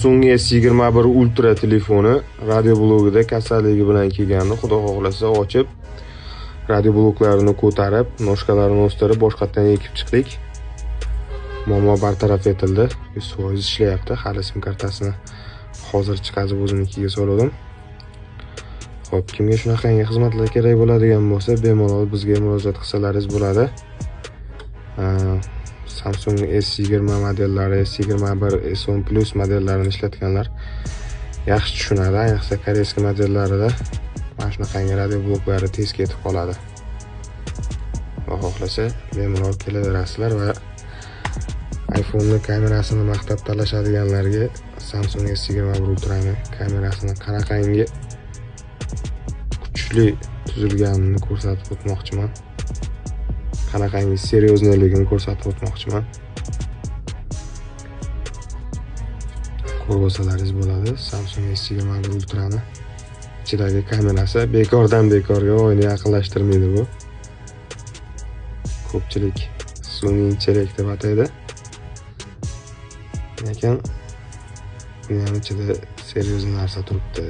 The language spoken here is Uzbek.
Samsung S21 Ultra telefoni radio blogida kasalligi bilan kelganini, xudo xohlasa ochib, radio bloklarini ko'tarib, noshkalarini o'stirib, boshqatdan ekib chiqdik. Muammo bartaraf etildi. 100% ishlayapti. Hali sim kartasini hozir chiqazib o'zimnikiga soldim. Xo'p, kimga shunaqangi xizmatlar kerak bo'ladigan bo'lsa, bemalol bizga murojaat qilsalaringiz bo'ladi. Samsung S20 modellari, S21, S10 Plus modellarini ishlatganlar yaxshi tushunadi. Ayniqsa koreyskiy modellarida mana shunaqangi radio bloklari tez ketib qoladi. Xudo xohlasa, bemalol kelaverasizlar va iPhone'ning kamerasini maqtab talashadiganlarga Samsung S21 Ultra'ning kamerasini qanaqangi kuchli tuzilganini ko'rsatib o'tmoqchiman. Qanaqangi seriyozligini ko'rsatib o'tmoqchiman. Ko'rib olsalaringiz bo'ladi. Samsung S21 Ultra'ni ichidagi kamerasi bekordan bekorga oyni yaqinlashtirmaydi bu. Ko'pchilik sun'iy intellekt deb ataydi. Lekin bu ham ichida seriyozli narsa turibdi.